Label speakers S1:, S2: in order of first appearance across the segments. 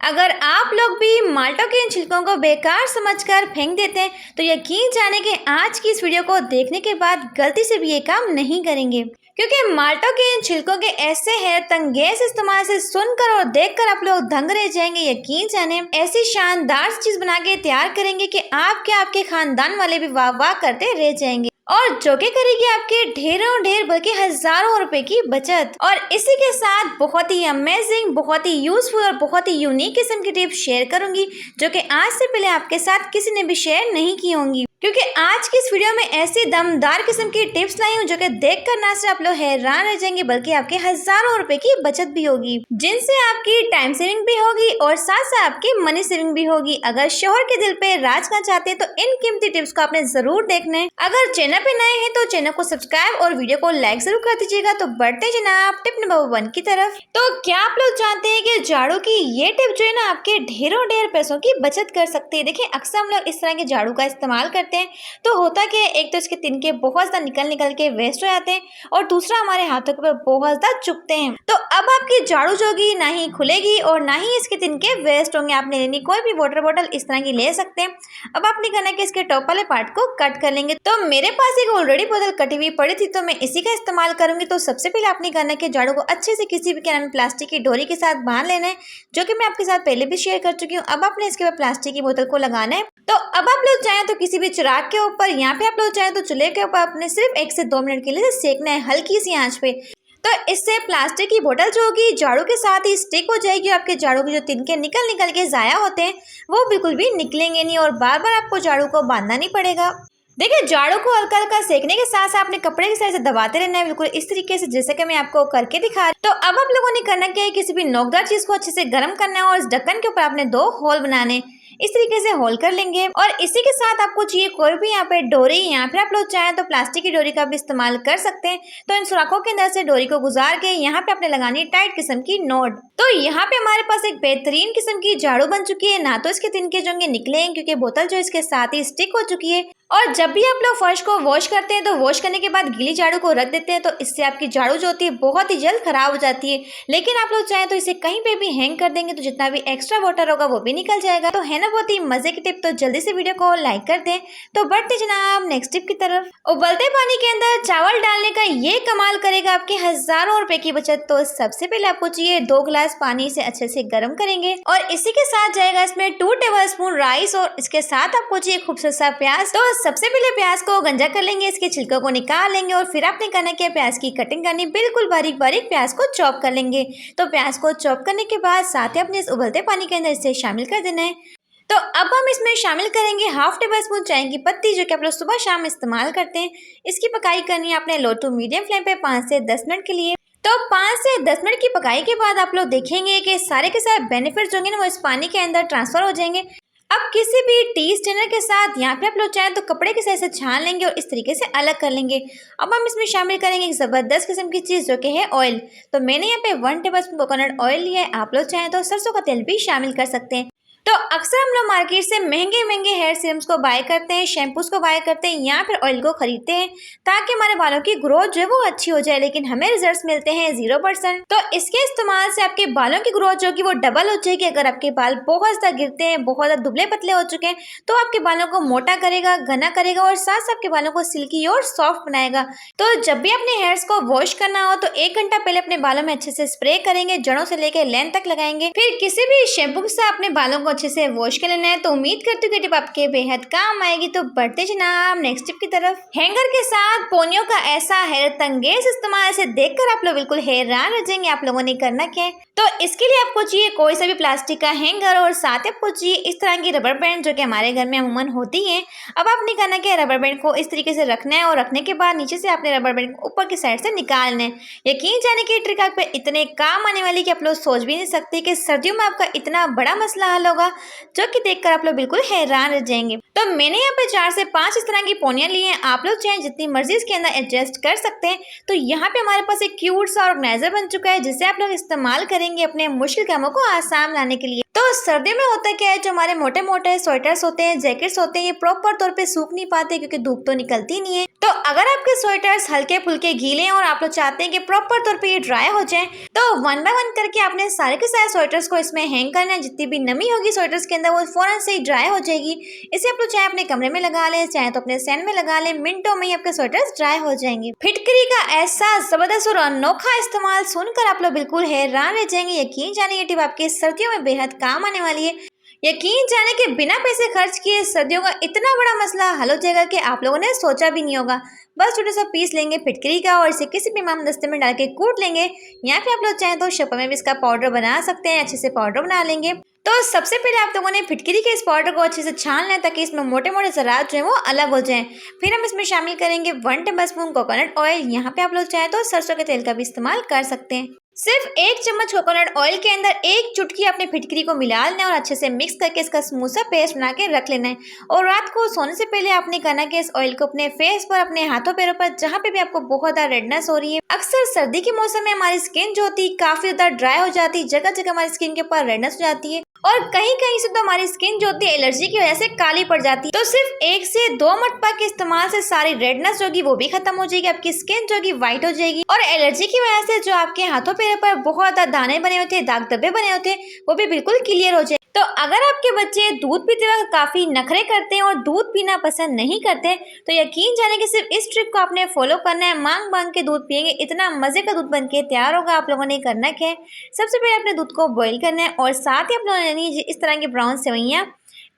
S1: अगर आप लोग भी माल्टों के इन छिलकों को बेकार समझकर फेंक देते हैं तो यकीन जाने कि आज की इस वीडियो को देखने के बाद गलती से भी ये काम नहीं करेंगे, क्योंकि माल्टों के इन छिलकों के ऐसे हैरत अंगेज इस्तेमाल से सुनकर और देखकर आप लोग दंग रह जाएंगे। यकीन जाने ऐसी शानदार चीज बना के तैयार करेंगे कि आपके खानदान वाले भी वाह वाह करते रह जाएंगे और जो कि करेगी आपके ढेरों ढेर बल्कि हजारों रुपए की बचत। और इसी के साथ बहुत ही अमेजिंग, बहुत ही यूजफुल और बहुत ही यूनिक किस्म की टिप्स शेयर करूंगी जो कि आज से पहले आपके साथ किसी ने भी शेयर नहीं की होंगी, क्योंकि आज की इस वीडियो में ऐसी दमदार किस्म की टिप्स लाई हूँ जो कि देखकर ना सिर्फ आप लोग हैरान रह जाएंगे बल्कि आपके हजारों रुपए की बचत भी होगी, जिनसे आपकी टाइम सेविंग भी होगी और साथ साथ आपकी मनी सेविंग भी होगी। अगर शोहर के दिल पे राज करना चाहते हैं तो इन कीमती टिप्स को आपने जरूर देखना है। अगर चैनल पे नए हैं तो चैनल को सब्सक्राइब और वीडियो को लाइक जरूर कर दीजिएगा। तो बढ़ते जनाब टिप नंबर 1 की तरफ। तो क्या आप लोग जानते हैं कि झाड़ू की ये टिप जो है ना आपके ढेरों ढेर पैसों की बचत कर सकती है। देखिए अक्सर हम लोग इस तरह के झाड़ू का इस्तेमाल करते हैं तो होता क्या है, एक तो इसके तिनके बहुत ज्यादा निकल के वेस्ट हो जाते हैं और दूसरा हमारे हाथों के ऊपर बहुत ज्यादा चुभते हैं। तो अब आपकी झाड़ू जो होगी ना ही खुलेगी और ना ही इसके तिनके वेस्ट होंगे। आपने लेनी कोई भी वाटर बॉटल इस तरह की ले सकते हैं। अब आपने करना है कि इसके टॉप वाले पार्ट को कट कर लेंगे। तो मेरे पास एक ऑलरेडी बोतल कटी हुई पड़ी थी तो मैं इसी का इस्तेमाल करूंगी। तो सबसे पहले आपने करना है कि झाड़ू को अच्छे से किसी भी क्या नाम प्लास्टिक की डोरी के साथ बांध लेना है, जो कि मैं आपके साथ पहले भी शेयर कर चुकी हूँ। अब आपने इसके ऊपर प्लास्टिक की बोतल को लगाना है। तो अब आप लोग चाहें तो किसी भी चिराग के ऊपर, यहाँ पे आप लोग चाहें तो चूल्हे के ऊपर अपने सिर्फ 1 से 2 मिनट के लिए सेकना है हल्की सी आंच पे। तो इससे प्लास्टिक की बोतल जो होगी झाड़ू के साथ ही स्टिक हो जाएगी। आपके झाड़ू के जो तिनके निकल के जाया होते हैं वो बिल्कुल भी निकलेंगे नहीं और बार बार आपको झाड़ू को बांधना नहीं पड़ेगा। देखिए झाड़ू को हल्का हल्का सेकने के साथ साथ अपने कपड़े की साइड से दबाते रहना है, बिल्कुल इस तरीके से जैसे कि मैं आपको करके दिखा रही। तो अब आप लोगों ने करना क्या है, किसी भी नोकदार चीज को अच्छे से गर्म करना है और इस ढक्कन के ऊपर आपने 2 होल बनाने, इस तरीके से होल कर लेंगे। और इसी के साथ आपको चाहिए कोई भी यहाँ पे डोरी, यहाँ पे आप लोग चाहें तो प्लास्टिक की डोरी का भी इस्तेमाल कर सकते हैं। तो इन सुराखों के अंदर से डोरी को गुजार के यहाँ पे आपने लगानी टाइट किस्म की नोट। तो यहाँ पे हमारे पास एक बेहतरीन किस्म की झाड़ू बन चुकी है। ना तो इसके तिनके जो निकले हैं क्योंकि बोतल जो इसके साथ ही स्टिक हो चुकी है। और जब भी आप लोग फर्श को वॉश करते हैं तो वॉश करने के बाद गीली झाड़ू को रख देते हैं तो इससे आपकी झाड़ू जो होती है बहुत ही जल्द खराब हो जाती है। लेकिन आप लोग चाहें तो इसे कहीं पे भी हैंग कर देंगे तो जितना भी एक्स्ट्रा वाटर होगा वो भी निकल जाएगा। तो है ना बहुत ही मजे की टिप। तो जल्दी से वीडियो को लाइक कर दें। तो बढ़ते जनाब नेक्स्ट टिप की तरफ। उबलते पानी के अंदर चावल डालने का ये कमाल करेगा आपके हजारों रुपए की बचत। तो सबसे पहले आपको चाहिए 2 गिलास पानी से अच्छे से गर्म करेंगे और इसी के साथ जाएगा इसमें 2 टेबलस्पून राइस और इसके साथ आपको चाहिए खूबसूरत सा प्याज। तो सबसे पहले प्याज को गंजा कर लेंगे, इसके छिलकों को निकाल लेंगे और फिर आपने करना क्या, प्याज की कटिंग करनी, बिल्कुल बारीक बारीक प्याज को चॉप कर लेंगे। तो प्याज को चॉप करने के बाद साथ ही अपने इस उबलते पानी के अंदर इसे शामिल कर देना है। तो अब हम इसमें शामिल करेंगे 1/2 टेबलस्पून चाय की पत्ती, जो कि आप लोग सुबह शाम इस्तेमाल करते हैं। इसकी पकाई करनी है आपने लो टू मीडियम फ्लेम पे 5 से 10 मिनट के लिए। तो 5 से 10 मिनट की पकाई के बाद आप लोग देखेंगे कि सारे के सारे बेनिफिट्स होंगे ना वो इस पानी के अंदर ट्रांसफर हो जाएंगे। अब किसी भी टी स्ट्रेनर के साथ यहाँ पे आप लोग चाहें तो कपड़े के साथ से छान लेंगे और इस तरीके से अलग कर लेंगे। अब हम इसमें शामिल करेंगे एक जबरदस्त किस्म की चीज जो कि है ऑयल। तो मैंने यहाँ पे 1 टेबलस्पून कोकोनट ऑयल लिया है। आप लोग चाहें तो सरसों का तेल भी शामिल कर सकते हैं। तो अक्सर हम लोग मार्केट से महंगे हेयर सीरम्स को बाय करते हैं, शैम्पूज को बाय करते हैं या फिर ऑयल को खरीदते हैं ताकि हमारे बालों की ग्रोथ जो है वो अच्छी हो जाए, लेकिन हमें रिजल्ट्स मिलते हैं 0%। तो इसके इस्तेमाल से आपके बालों की ग्रोथ जो कि वो डबल हो जाएगी। अगर आपके बाल बहुत ज्यादा गिरते हैं, बहुत ज्यादा दुबले पतले हो चुके हैं तो आपके बालों को मोटा करेगा, घना करेगा और साथ साथ आपके बालों को सिल्की और सॉफ्ट बनाएगा। तो जब भी अपने हेयर्स को वॉश करना हो तो 1 घंटा पहले अपने बालों में अच्छे से स्प्रे करेंगे, जड़ों से लेकर लेंथ तक लगाएंगे। फिर किसी भी शैम्पू से अपने बालों को अच्छे से वॉश कर लेना है। तो उम्मीद करती हूँ कि टिप आपके बेहद काम आएगी। तो बढ़ते जनाब नेक्स्ट टिप की तरफ। हैंगर के साथ पोनियों का ऐसा हैरत अंगेज इस्तेमाल से देखकर आप लोग बिल्कुल हैरान रह जाएंगे। आप लोगों ने करना क्या है, तो इसके लिए आपको चाहिए कोई सा भी प्लास्टिक का हैंगर और साथ ही आपको चाहिए इस तरह की रबर बैंड जो कि हमारे घर में अमूमन होती है। अब आपने करना क्या, रबर बैंड को इस तरीके से रखना है और रखने के बाद नीचे से आपने रबर बैंड को ऊपर की साइड से निकालना है। यकीन जाने की ट्रिक आप पे इतने काम आने वाली कि आप लोग सोच भी नहीं सकते कि सर्दियों में आपका इतना बड़ा मसला हल होगा, जो कि देखकर आप लोग बिल्कुल हैरान रह जाएंगे। तो मैंने यहाँ पे 4 से 5 इस तरह की पोनियाँ ली हैं। आप लोग चाहें जितनी मर्जी इसके अंदर एडजस्ट कर सकते हैं। तो यहाँ पे हमारे पास एक क्यूट सा ऑर्गेनाइजर बन चुका है, जिसे आप लोग इस्तेमाल करेंगे अपने मुश्किल कामों को आसान बनाने के लिए। तो सर्दियों में होता क्या है, जो हमारे मोटे मोटे स्वेटर्स होते हैं, जैकेट्स होते हैं, ये प्रॉपर तौर पे सूख नहीं पाते क्योंकि धूप तो निकलती नहीं है। तो अगर आपके स्वेटर्स हल्के फुल्के गीले हैं और आप लोग चाहते हैं कि प्रॉपर तौर पे ये ड्राई हो जाए, तो 1 बाय 1 करके आपने सारे के सारे स्वेटर्स को इसमें हैंग करना है। जितनी भी नमी होगी स्वेटर्स के अंदर वो फौरन से ही ड्राई हो जाएगी। इसे आप लोग चाहे अपने कमरे में लगा लें, चाहे तो अपने स्टैंड में लगा लें, मिनटों में ही आपके स्वेटर्स ड्राई हो जाएंगे। फिटकरी का ऐसा जबरदस्त और अनोखा इस्तेमाल सुनकर आप लोग बिल्कुल हैरान रह जाएंगे। यकीन जाने ये टिप आपके सर्दियों में बेहद काम आने वाली है। यकीन जाने के बिना पैसे खर्च किए सर्दियों का इतना बड़ा मसला हल हो जाएगा कि आप लोगों ने सोचा भी नहीं होगा। बस छोटा सा पीस लेंगे फिटकरी का और इसे किसी भी दस्ते में डाल के कूट लेंगे। यहाँ पे आप लोग चाहें तो शक्कर में भी इसका पाउडर बना सकते हैं। अच्छे से पाउडर बना लेंगे। तो सबसे पहले आप लोगों ने फिटकरी के इस पाउडर को अच्छे से छान लें ताकि इसमें मोटे मोटे ज़रात जो है वो अलग हो जाएं। फिर हम इसमें शामिल करेंगे 1 टेबलस्पून कोकोनट ऑयल। यहाँ पे आप लोग चाहें तो सरसों के तेल का भी इस्तेमाल कर सकते हैं। सिर्फ 1 चम्मच कोकोनट ऑयल के अंदर 1 चुटकी अपने फिटकरी को मिला लेना और अच्छे से मिक्स करके इसका स्मूथ सा पेस्ट बना के रख लेना है। और रात को सोने से पहले आपने करना कि इस ऑयल को अपने फेस पर, अपने हाथों पैरों पर, जहाँ पे भी आपको बहुत ज़्यादा रेडनेस हो रही है। अक्सर सर्दी के मौसम में हमारी स्किन जो होती है काफी ज्यादा ड्राई हो जाती है, जगह जगह हमारी स्किन के ऊपर रेडनेस हो जाती है और कहीं कहीं से तो हमारी स्किन जो होती है एलर्जी की वजह से काली पड़ जाती है। तो सिर्फ 1 से 2 मरतबा के इस्तेमाल से सारी रेडनेस जो होगी वो भी खत्म हो जाएगी, आपकी स्किन जो होगी व्हाइट हो जाएगी। और एलर्जी की वजह से जो आपके हाथों पैरों पर बहुत ज्यादा दाने बने होते हैं, दाग धब्बे बने होते हैं, वो भी बिल्कुल क्लियर हो जाए। तो अगर आपके बच्चे दूध पीते वक्त काफी नखरे करते हैं और दूध पीना पसंद नहीं करते, तो यकीन जाने कि सिर्फ इस ट्रिक को आपने फॉलो करना है। मांग मांग के दूध पिएंगे, इतना मजे का दूध बन के तैयार होगा। आप लोगों ने करना क्या है, सबसे पहले अपने दूध को बॉईल करना है और साथ ही आप लोगों ने इस तरह की ब्राउन सेवइयाँ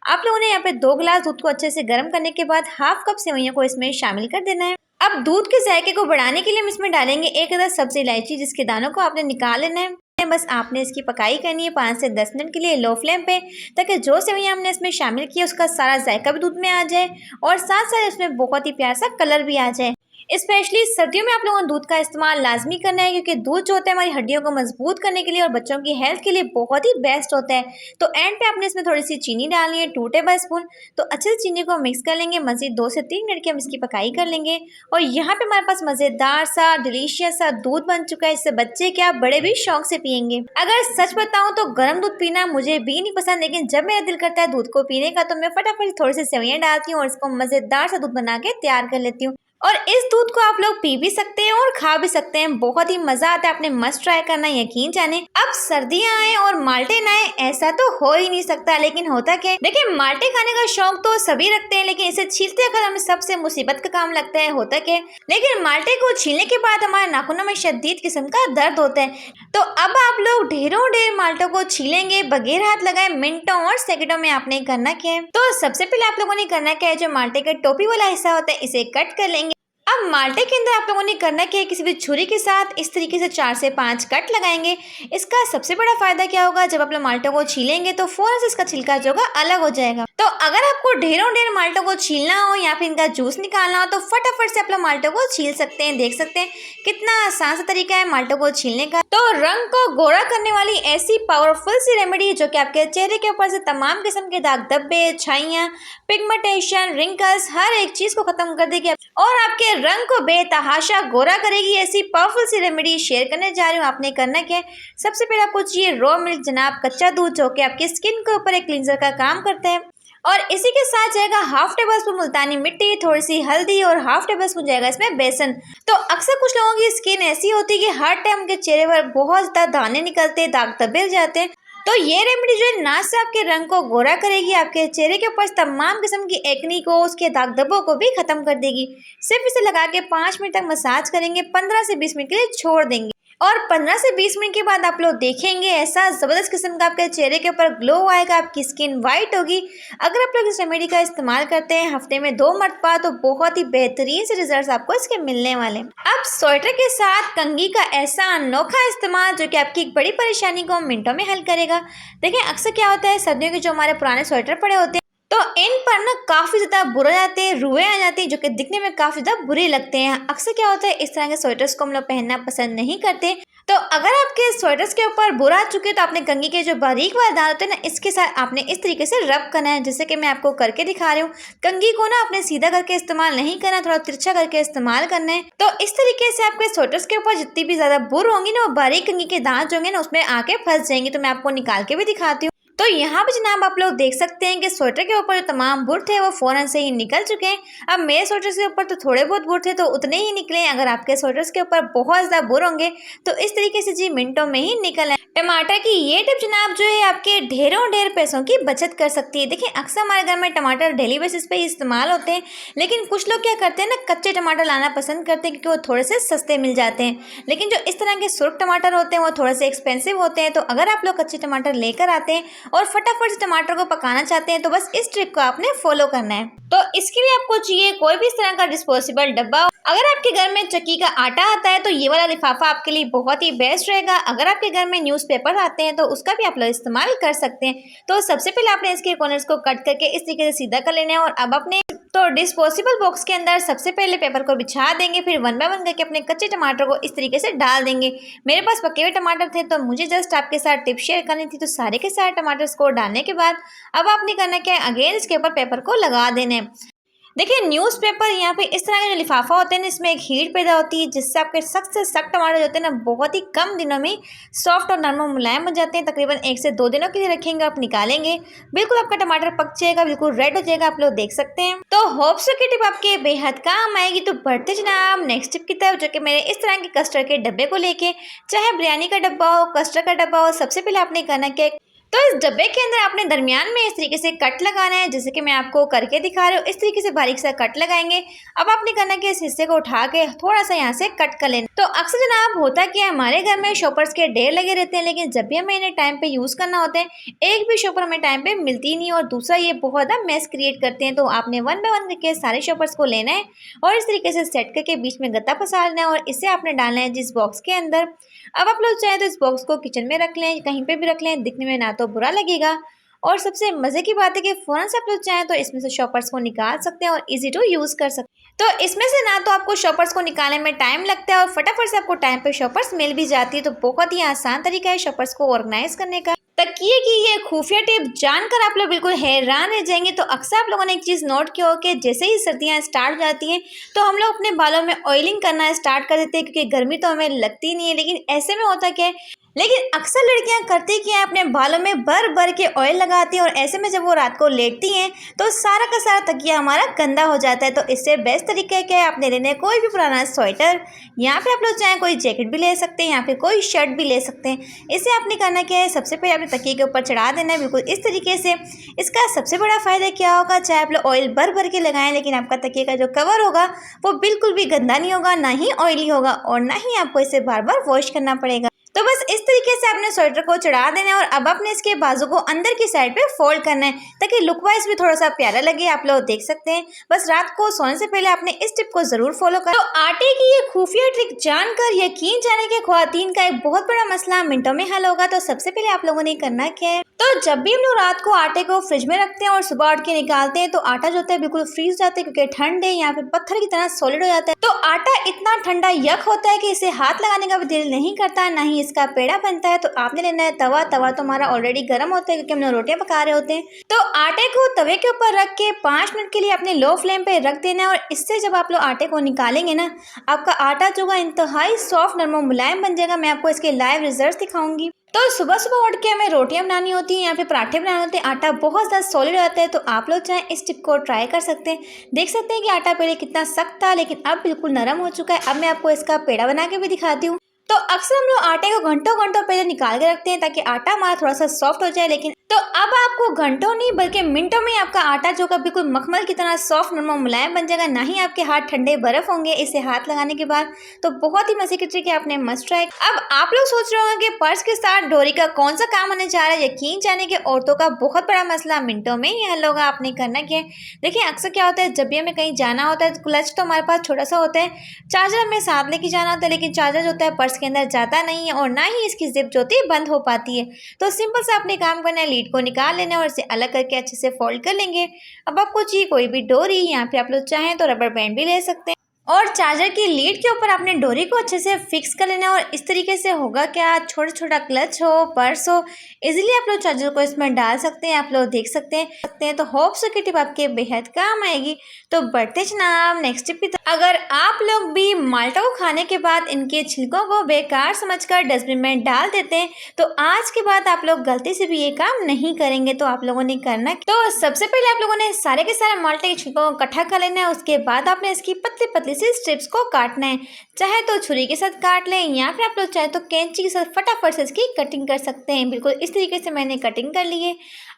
S1: आप लोगों ने यहाँ पे 2 गिलास दूध को अच्छे से गर्म करने के बाद हाफ कप सेवइयों को इसमें शामिल कर देना है। अब दूध के जायके को बढ़ाने के लिए हम इसमें डालेंगे 1 अदद सब्जी इलायची, जिसके दानों को आपने निकाल लेना है। बस आपने इसकी पकाई करनी है 5 से 10 मिनट के लिए लो फ्लेम पे, ताकि जो सेवइयाँ हमने इसमें शामिल किया उसका सारा जायका भी दूध में आ जाए और साथ साथ इसमें बहुत ही प्यारा सा कलर भी आ जाए। स्पेशली सर्दियों में आप लोगों को दूध का इस्तेमाल लाजमी करना है, क्योंकि दूध जो होता है हमारी हड्डियों को मजबूत करने के लिए और बच्चों की हेल्थ के लिए बहुत ही बेस्ट होता है। तो एंड पे आपने इसमें थोड़ी सी चीनी डालनी है, 2 टेबल स्पून। तो अच्छे से चीनी को मिक्स कर लेंगे। मज़ीद 2 से 3 मिनट की हम इसकी पकाई कर लेंगे और यहाँ पे हमारे पास मज़ेदार सा डिलीशियस सा दूध बन चुका है। इससे बच्चे क्या बड़े भी शौक से पियेंगे। अगर सच बताऊँ तो गर्म दूध पीना मुझे भी नहीं पसंद, लेकिन जब मेरा दिल करता है दूध को पीने का तो मैं फटाफट थोड़ी सी सेवइयाँ डालती हूँ और इसको मज़ेदार सा दूध बना के तैयार कर लेती हूँ। और इस दूध को आप लोग पी भी सकते हैं और खा भी सकते हैं, बहुत ही मजा आता है। आपने मस्ट ट्राई करना, यकीन जाने। अब सर्दियां आए और माल्टे ना आए, ऐसा तो हो ही नहीं सकता। लेकिन होता क्या, देखिए माल्टे खाने का शौक तो सभी रखते हैं, लेकिन इसे छीलते अगर हमें सबसे मुसीबत का काम लगता है। होता क्या, लेकिन माल्टे को छीलने के बाद हमारे नाखूनों में शदीद किस्म का दर्द होता है। तो अब आप लोग ढेरों ढेर माल्टों को छीलेंगे बगैर हाथ लगाए, मिनटों और सेकंडों में। आपने करना क्या है, तो सबसे पहले आप लोगों ने करना क्या है, जो माल्टे का टोपी वाला हिस्सा होता है इसे कट कर लेंगे। अब माल्टे के अंदर आप लोगों ने करना क्या है, किसी भी छुरी के साथ इस तरीके से 4 से 5 कट लगाएंगे। इसका सबसे बड़ा फायदा क्या होगा, जब आप लोग माल्टों को छीलेंगे तो फौरन से इसका छिलका जो होगा अलग हो जाएगा। तो अगर आपको ढेरों ढेर माल्टों को छीलना हो या फिर इनका जूस निकालना हो तो फटाफट से आप लोग माल्टों को छील सकते हैं। देख सकते हैं कितना आसान सा तरीका है माल्टों को छीलने का। तो रंग को गोरा करने वाली ऐसी पावरफुल सी रेमेडी जो कि आपके चेहरे के ऊपर से तमाम किस्म के दाग धब्बे, छाइयाँ, पिगमेंटेशन, रिंकल्स, हर एक चीज को खत्म कर देगी और आपके रंग को बेतहाशा गोरा करेगी। ऐसी पावरफुल सी रेमेडी शेयर करने जा रही हूँ। आपने करना क्या है, सबसे पहले आपको चाहिए रॉ मिल्क, जनाब कच्चा दूध, जो कि आपकी स्किन के ऊपर एक क्लींजर का काम करता है। और इसी के साथ जाएगा हाफ टेबल स्पून मुल्तानी मिट्टी, थोड़ी सी हल्दी और हाफ टेबल स्पून जाएगा इसमें बेसन। तो अक्सर कुछ लोगों की स्किन ऐसी होती है कि हर टाइम उनके चेहरे पर बहुत ज्यादा दाने निकलते हैं, दाग धब्बे हो जाते हैं। तो ये रेमेडी जो है ना सिर्फ आपके रंग को गोरा करेगी, आपके चेहरे के ऊपर तमाम किस्म की एक्नी को, उसके दाग धब्बों को भी खत्म कर देगी। सिर्फ इसे लगा के 5 मिनट तक मसाज करेंगे, 15 से 20 मिनट के लिए छोड़ देंगे और 15 से 20 मिनट के बाद आप लोग देखेंगे ऐसा जबरदस्त किस्म का आपके चेहरे के ऊपर ग्लो आएगा, आपकी स्किन वाइट होगी। अगर आप लोग इस रेमेडी का इस्तेमाल करते हैं हफ्ते में 2 मरतबा तो बहुत ही बेहतरीन से रिजल्ट्स आपको इसके मिलने वाले हैं। अब स्वेटर के साथ कंघी का ऐसा अनोखा इस्तेमाल जो कि आपकी एक बड़ी परेशानी को मिनटों में हल करेगा। देखिए अक्सर क्या होता है, सर्दियों के जो हमारे पुराने स्वेटर पड़े होते हैं तो इन पर ना काफ़ी ज़्यादा बुरे जाते हैं, रुएं आ जाती हैं, जो कि दिखने में काफ़ी ज़्यादा बुरे लगते हैं। अक्सर क्या होता है, इस तरह के स्वेटर्स को हम लोग पहनना पसंद नहीं करते। तो अगर आपके स्वेटर्स के ऊपर बुर आ चुके हैं तो आपने कंघी के जो बारीक वाले दाने होते हैं ना, इसके साथ आपने इस तरीके से रब करना है, जैसे कि मैं आपको करके दिखा रही हूँ। कंघी को ना आपने सीधा करके इस्तेमाल नहीं करना, थोड़ा तिरछा करके इस्तेमाल करना है। तो इस तरीके से आपके स्वेटर्स के ऊपर जितनी भी ज्यादा बुर होंगी ना, वो बारीक कंघी के दांत जो होंगे ना उसमें आके फंस जाएंगे। तो मैं आपको निकाल के भी दिखाती हूँ। तो यहाँ पे जनाब आप लोग देख सकते हैं कि स्वेटर के ऊपर जो तमाम बुर थे वो फौरन से ही निकल चुके हैं। अब मेरे स्वेटर्स के ऊपर तो थोड़े बहुत बुर थे तो उतने ही निकले हैं। अगर आपके स्वेटर्स के ऊपर बहुत ज़्यादा बुर होंगे तो इस तरीके से जी मिनटों में ही निकल आए। टमाटर की ये टिप जनाब जो है आपके ढेरों ढेर पैसों की बचत कर सकती है। देखिए अक्सर हमारे घर में टमाटर डेली बेसिस पे ही इस्तेमाल होते हैं, लेकिन कुछ लोग क्या करते हैं ना, कच्चे टमाटर लाना पसंद करते हैं क्योंकि वो थोड़े से सस्ते मिल जाते हैं। लेकिन जो इस तरह के सुर्ख टमाटर होते हैं वो थोड़े से एक्सपेंसिव होते हैं। तो अगर आप लोग कच्चे टमाटर लेकर आते हैं और फटाफट से टमाटर को पकाना चाहते हैं तो बस इस ट्रिक को आपने फॉलो करना है। तो इसके लिए आपको चाहिए कोई भी इस तरह का डिस्पोजेबल डब्बा। अगर आपके घर में चक्की का आटा आता है तो ये वाला लिफाफा आपके लिए बहुत ही बेस्ट रहेगा। अगर आपके घर में न्यूज़पेपर आते हैं तो उसका भी आप लोग इस्तेमाल कर सकते हैं। तो सबसे पहले आपने इसके कॉर्नर्स को कट करके इस तरीके से सीधा कर लेना है और अब अपने तो डिस्पोजेबल बॉक्स के अंदर सबसे पहले पेपर को बिछा देंगे, फिर वन बाय वन करके अपने कच्चे टमाटर को इस तरीके से डाल देंगे। मेरे पास पके हुए टमाटर थे तो मुझे जस्ट आपके साथ टिप शेयर करनी थी। तो सारे के सारे टमाटर्स को डालने के बाद अब आपने करना क्या है, अगेन इसके ऊपर पेपर को लगा देना है। देखिए न्यूज़पेपर यहाँ पे इस तरह का जो लिफाफा होता है ना, इसमें एक हीट पैदा होती है जिससे आपके सख्त से सख्त टमाटर जो होते हैं ना बहुत ही कम दिनों में सॉफ्ट और नरम और मुलायम हो जाते हैं। तकरीबन 1 से 2 दिनों के लिए रखेंगे, आप निकालेंगे बिल्कुल आपका टमाटर पक जाएगा, बिल्कुल रेड हो जाएगा। आप लोग देख सकते हैं। तो होप सो की टिप आपके बेहद काम आएगी। तो बढ़ते जनाब नेक्स्ट टिप की तरफ, जो कि मेरे इस तरह के कस्टर्ड के डब्बे को लेके, चाहे बिरयानी का डब्बा हो, कस्टर्ड का डब्बा हो, सबसे पहले आपने करना क्या, तो इस डब्बे के अंदर आपने दरमियान में इस तरीके से कट लगाना है, जैसे कि मैं आपको करके दिखा रही हूँ। इस तरीके से बारीक सा कट लगाएंगे। अब आपने करना कि इस हिस्से को उठा के थोड़ा सा यहाँ से कट कर लेना। तो अक्सर जनाब होता क्या है, हमारे घर में शॉपर्स के ढेर लगे रहते हैं, लेकिन जब भी हमें इन्हें टाइम पे यूज़ करना होता है एक भी शॉपर हमें टाइम पे मिलती नहीं, और दूसरा ये बहुत ज़्यादा मैस क्रिएट करते हैं। तो आपने वन बाय वन करके सारे शॉपर्स को लेना है और इस तरीके से सेट करके बीच में गत्ता फंसा लेना है और इसे आपने डालना है जिस बॉक्स के अंदर। अब आप लोग चाहें तो इस बॉक्स को किचन में रख लें, कहीं पे भी रख लें, दिखने में ना तो बुरा लगेगा। और सबसे मज़े की बात है कि फ़ौरन से आप लोग चाहें तो इसमें से शॉपर्स को निकाल सकते हैं और इजी टू यूज़ कर सकते हैं। तो इसमें से ना तो आपको शॉपर्स को निकालने में टाइम लगता है और फटाफट से आपको टाइम पे शॉपर्स मिल भी जाती है। तो बहुत ही आसान तरीका है शॉपर्स को ऑर्गेनाइज करने का। तकिए की ये खुफिया टिप जानकर आप लोग बिल्कुल हैरान रह जाएंगे। तो अक्सर आप लोगों ने एक चीज़ नोट किया हो कि जैसे ही सर्दियाँ स्टार्ट हो जाती हैं तो हम लोग अपने बालों में ऑयलिंग करना स्टार्ट कर देते हैं, क्योंकि गर्मी तो हमें लगती नहीं है। लेकिन ऐसे में होता क्या है, लेकिन अक्सर लड़कियां करती क्या है, अपने बालों में भर भर के ऑयल लगाती हैं और ऐसे में जब वो रात को लेटती हैं तो सारा का सारा तकिया हमारा गंदा हो जाता है। तो इससे बेस्ट तरीका क्या है, आपने लेने कोई भी पुराना स्वेटर, यहाँ पे आप लोग चाहें कोई जैकेट भी ले सकते हैं, यहाँ पे कोई शर्ट भी ले सकते हैं। इसे आपने करना क्या है, सबसे पहले आपने तकिए के ऊपर चढ़ा देना है बिल्कुल इस तरीके से। इसका सबसे बड़ा फ़ायदा क्या होगा, चाहे आप लोग ऑयल भर भर के लगाएं लेकिन आपका तकिए का जो कवर होगा वो बिल्कुल भी गंदा नहीं होगा, ना ही ऑयली होगा और ना ही आपको इसे बार बार वॉश करना पड़ेगा। तो बस इस तरीके से आपने स्वेटर को चढ़ा देना है और अब आपने इसके बाजू को अंदर की साइड पे फोल्ड करना है ताकि लुक वाइज भी थोड़ा सा प्यारा लगे। आप लोग देख सकते हैं। बस रात को सोने से पहले आपने इस टिप को जरूर फॉलो करें। तो आटे की ये खुफिया ट्रिक जानकर यकीन जाने के ख्वातीन का एक बहुत बड़ा मसला मिनटों में हल होगा। तो सबसे पहले आप लोगों ने करना क्या है, तो जब भी हम लोग रात को आटे को फ्रिज में रखते हैं और सुबह उठ के निकालते हैं तो आटा जो होता है बिल्कुल फ्रीज जाता है, क्योंकि ठंड है, यहाँ पे पत्थर की तरह सॉलिड हो जाता है। तो आटा इतना ठंडा यक होता है कि इसे हाथ लगाने का भी दिल नहीं करता, ना ही इसका पेड़ा बनता है। तो आपने लेना है तवा। तवा तो हमारा ऑलरेडी गर्म होता है क्योंकि हम लोग रोटियां पका रहे होते हैं। तो आटे को तवे के ऊपर रख के 5 मिनट के लिए अपने लो फ्लेम पे रख देना है और इससे जब आप लोग आटे को निकालेंगे ना, आपका आटा जो है इंतहाई सॉफ्ट नरम मुलायम बन जाएगा। मैं आपको इसके लाइव रिजल्ट दिखाऊंगी। तो सुबह सुबह उठ के हमें रोटियां बनानी होती हैं, यहाँ पे पराठे बनाने होते हैं, आटा बहुत ज़्यादा सॉलिड रहता है। तो आप लोग चाहें इस टिप को ट्राई कर सकते हैं। देख सकते हैं कि आटा पहले कितना सख्त था लेकिन अब बिल्कुल नरम हो चुका है। अब मैं आपको इसका पेड़ा बना के भी दिखाती हूँ। तो अक्सर हम लोग आटे को घंटों घंटों पहले निकाल के रखते हैं ताकि आटा हमारा थोड़ा सा सॉफ्ट हो जाए, लेकिन तो अब आपको घंटों नहीं बल्कि मिनटों में आपका आटा जो का बिल्कुल मखमल की तरह सॉफ्ट नरम मुलायम बन जाएगा। ना ही आपके हाथ ठंडे बर्फ होंगे इसे हाथ लगाने के बाद। तो बहुत ही मजे की ट्रिक है, आपने मस्ट ट्राई। अब आप लोग सोच रहे होंगे कि पर्स के साथ डोरी का कौन सा काम होने जा रहा है। यकीन जाने के औरतों का बहुत बड़ा मसला मिनटों में ही हल होगा। आपने करना क्या है, देखिए अक्सर क्या होता है, जब भी हमें कहीं जाना होता है तो क्लच तो हमारे पास छोटा सा होता है, चार्जर हमें साथ लेके जाना होता है, लेकिन चार्जर जो होता है पर्स के अंदर जाता नहीं है और ना ही इसकी जिप जो होती है बंद हो पाती है। तो सिंपल से आपने काम करना है, लीड को निकाल लेना है और इसे अलग करके अच्छे से फोल्ड कर लेंगे। अब आपको चाहिए कोई भी डोरी, यहाँ पे आप लोग चाहें तो रबर बैंड भी ले सकते हैं। और चार्जर की लीड के ऊपर आपने डोरी को अच्छे से फिक्स कर लेना और इस तरीके से होगा क्या, छोटा छोटा क्लच हो, पर्स हो, इजीली आप लोग चार्जर को इसमें डाल सकते हैं। आप लोग देख सकते हैं तो होप सो की टिप आपके बेहद काम आएगी। तो बढ़ते जनाब नेक्स्ट टिप की तरफ। अगर आप लोग भी माल्टा को खाने के बाद इनके छिलकों को बेकार समझकर डस्टबिन में डाल देते हैं तो आज के बाद आप लोग गलती से भी ये काम नहीं करेंगे। तो आप लोगों ने करना, तो सबसे पहले आप लोगों ने सारे के सारे माल्टे के छिलकों को इकट्ठा कर लेना है। उसके बाद आपने इसकी पतली पतली सी स्ट्रिप्स को काटना है। चाहे तो छुरी के साथ काट लें या फिर आप लोग चाहे तो कैंची के साथ फटाफट से इसकी कटिंग कर सकते हैं। बिल्कुल इस तरीके से मैंने कटिंग कर ली है।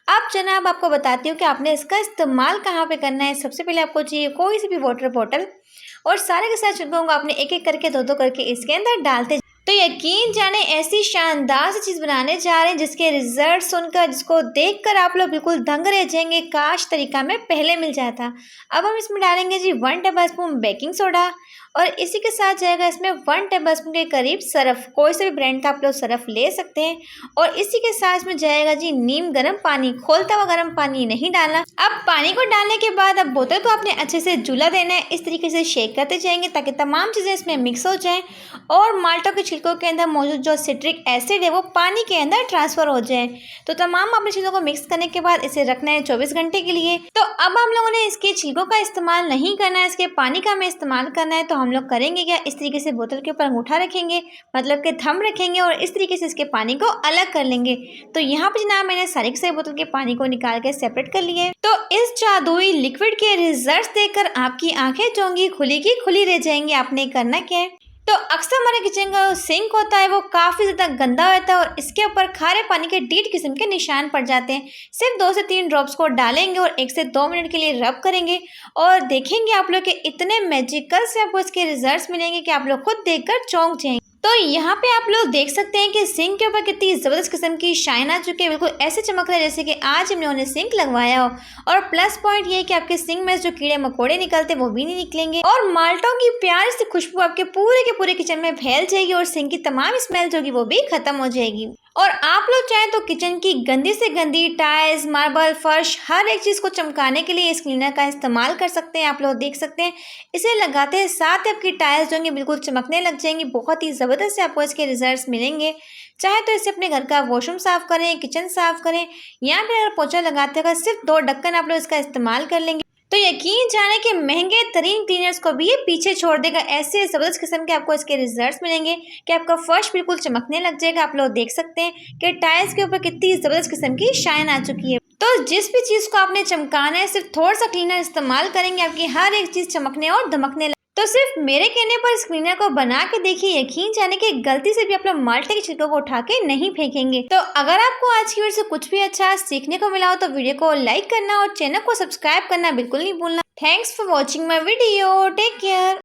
S1: अब जनाब आपको बताती हूँ कि आपने इसका इस्तेमाल कहाँ पे करना है। सबसे पहले आपको चाहिए कोई सी भी वाटर बॉटल और सारे के सारे छिलकों को आपने एक एक करके दो करके इसके अंदर डालते। तो यकीन जाने ऐसी शानदार सी चीज़ बनाने जा रहे हैं जिसके रिजल्ट सुनकर, जिसको देखकर आप लोग बिल्कुल दंग रह जाएंगे, काश तरीका में पहले मिल जाता। अब हम इसमें डालेंगे जी 1 टेबलस्पून बेकिंग सोडा और इसी के साथ जाएगा इसमें 1 टेबलस्पून के करीब सरफ। कोई से भी ब्रांड का आप लोग सरफ ले सकते हैं। और इसी के साथ में जाएगा जी नीम गर्म पानी। खोलता हुआ गर्म पानी नहीं डालना। अब पानी को डालने के बाद अब बोतल को आपने अच्छे से झूला देना है। इस तरीके से शेक करते जाएंगे ताकि तमाम चीज़ें इसमें मिक्स हो जाएं और माल्टो के छिलकों के अंदर मौजूद जो सिट्रिक एसिड है वो पानी के अंदर ट्रांसफर हो जाए। तो तमाम अपने चीज़ों को मिक्स करने के बाद इसे रखना है 24 घंटे के लिए। तो अब हम लोगों ने इसके छिलकों का इस्तेमाल नहीं करना है, इसके पानी का हमें इस्तेमाल करना है। तो हम लोग करेंगे क्या, इस तरीके से बोतल के ऊपर अंगूठा रखेंगे, मतलब कि थंब रखेंगे और इस तरीके से इसके पानी को अलग कर लेंगे। तो यहाँ पे जनाब मैंने सारी के सारी बोतल के पानी को निकाल के सेपरेट कर लिया है। तो इस जादुई लिक्विड के रिजल्ट्स देखकर आपकी आंखें जो होंगी खुली की खुली रह जाएंगी। आपने करना क्या है, तो अक्सर हमारे किचन का सिंक होता है वो काफ़ी ज़्यादा गंदा होता है और इसके ऊपर खारे पानी के डीट किस्म के निशान पड़ जाते हैं। सिर्फ 2 से 3 ड्रॉप्स को डालेंगे और 1 से 2 मिनट के लिए रब करेंगे और देखेंगे आप लोग के इतने मैजिकल से आपको इसके रिजल्ट्स मिलेंगे कि आप लोग खुद देखकर चौंक जाएंगे। तो यहाँ पे आप लोग देख सकते हैं कि सिंक के ऊपर कितनी ज़बरदस्त किस्म की शाइन आ चुकी है। बिल्कुल ऐसे चमक रहा है जैसे कि आज हम लोगों ने सिंक लगवाया हो। और प्लस पॉइंट ये है कि आपके सिंक में जो कीड़े मकोड़े निकलते वो भी नहीं निकलेंगे और माल्टों की प्यारी सी खुशबू आपके पूरे के पूरे किचन में फैल जाएगी और सिंक की तमाम स्मेल जो होगी वो भी खत्म हो जाएगी। और आप लोग चाहें तो किचन की गंदी से गंदी टाइल्स, मार्बल, फर्श, हर एक चीज़ को चमकाने के लिए इस क्लीनर का इस्तेमाल कर सकते हैं। आप लोग देख सकते हैं इसे लगाते हैं साथ ही आपकी टाइल्स जो होंगी बिल्कुल चमकने लग जाएंगी। बहुत ही ज़बरदस्त से आपको इसके रिजल्ट्स मिलेंगे। चाहे तो इसे अपने घर का वॉशरूम साफ़ करें, किचन साफ़ करें या फिर अगर पोछा लगाते हैं सिर्फ 2 ढक्कन आप लोग इसका इस्तेमाल कर लेंगे तो यकीन जाने कि महंगे तरीन क्लीनर्स को भी ये पीछे छोड़ देगा। ऐसे ज़बरदस्त किस्म के आपको इसके रिजल्ट्स मिलेंगे कि आपका फर्श बिल्कुल चमकने लग जाएगा। आप लोग देख सकते हैं कि टाइल्स के ऊपर कितनी ज़बरदस्त किस्म की शाइन आ चुकी है। तो जिस भी चीज़ को आपने चमकाना है सिर्फ थोड़ा सा क्लीनर इस्तेमाल करेंगे, आपकी हर एक चीज़ चमकने और धमकने। तो सिर्फ मेरे कहने पर इस क्लीनर को बना के देखिए, यकीन जाने कि गलती से भी आप लोग माल्टे के छिलकों को उठा के नहीं फेंकेंगे। तो अगर आपको आज की वीडियो से कुछ भी अच्छा सीखने को मिला हो तो वीडियो को लाइक करना और चैनल को सब्सक्राइब करना बिल्कुल नहीं भूलना। Thanks for watching my video. Take care.